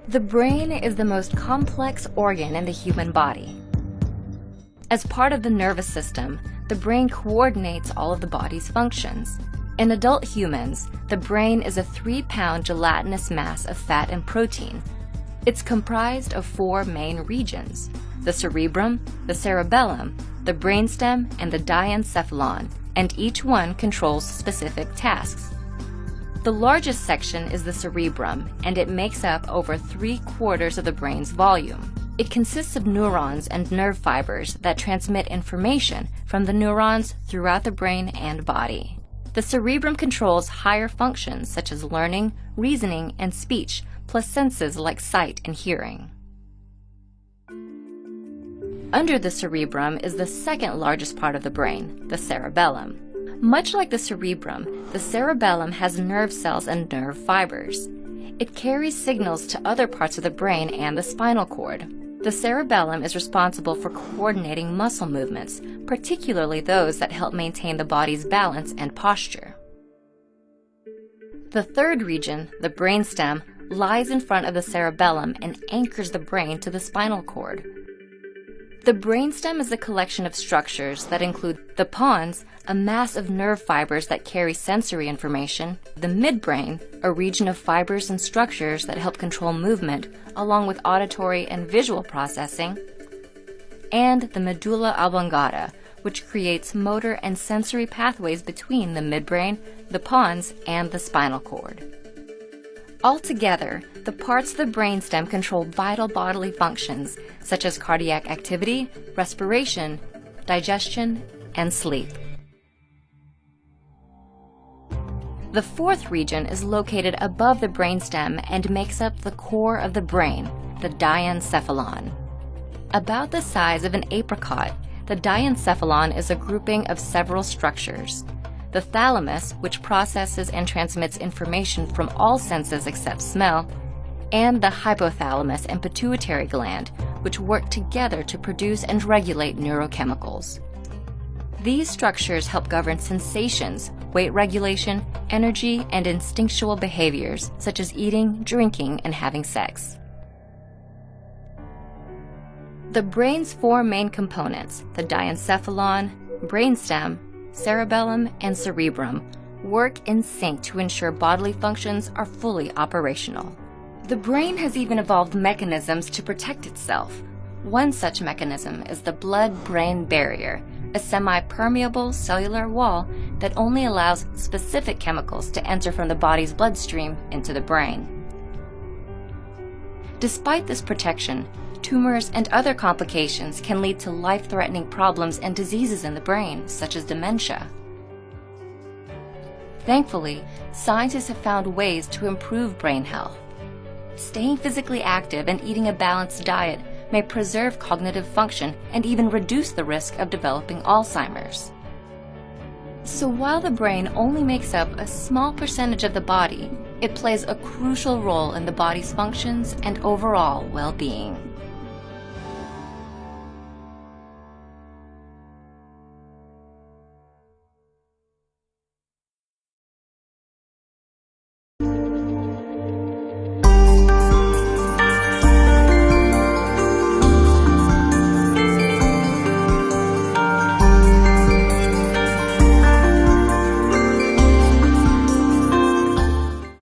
The brain is the most complex organ in the human body. As part of the nervous system, the brain coordinates all of the body's functions. In adult humans, the brain is a 3-pound gelatinous mass of fat and protein. It's comprised of 4 main regions: the cerebrum, the cerebellum, the brainstem, and the diencephalon, and each one controls specific tasks. The largest section is the cerebrum, and it makes up over 3/4 of the brain's volume. It consists of neurons and nerve fibers that transmit information from the neurons throughout the brain and body. The cerebrum controls higher functions such as learning, reasoning, and speech, plus senses like sight and hearing. Under the cerebrum is the second largest part of the brain, the cerebellum. Much like the cerebrum, the cerebellum has nerve cells and nerve fibers. It carries signals to other parts of the brain and the spinal cord. The cerebellum is responsible for coordinating muscle movements, particularly those that help maintain the body's balance and posture. The third region, the brainstem, lies in front of the cerebellum and anchors the brain to the spinal cord. The brainstem is a collection of structures that include the pons, a mass of nerve fibers that carry sensory information, the midbrain, a region of fibers and structures that help control movement, along with auditory and visual processing, and the medulla oblongata, which creates motor and sensory pathways between the midbrain, the pons, and the spinal cord. Altogether, the parts of the brainstem control vital bodily functions such as cardiac activity, respiration, digestion, and sleep. The fourth region is located above the brainstem and makes up the core of the brain, the diencephalon. About the size of an apricot, the diencephalon is a grouping of several structures. The thalamus, which processes and transmits information from all senses except smell, and the hypothalamus and pituitary gland, which work together to produce and regulate neurochemicals. These structures help govern sensations, weight regulation, energy, and instinctual behaviors, such as eating, drinking, and having sex. The brain's 4 main components, the diencephalon, brainstem, cerebellum, and cerebrum, work in sync to ensure bodily functions are fully operational. The brain has even evolved mechanisms to protect itself. One such mechanism is the blood-brain barrier, a semi-permeable cellular wall that only allows specific chemicals to enter from the body's bloodstream into the brain. Despite this protection, tumors and other complications can lead to life-threatening problems and diseases in the brain, such as dementia. Thankfully, scientists have found ways to improve brain health. Staying physically active and eating a balanced diet may preserve cognitive function and even reduce the risk of developing Alzheimer's. So while the brain only makes up a small percentage of the body, it plays a crucial role in the body's functions and overall well-being.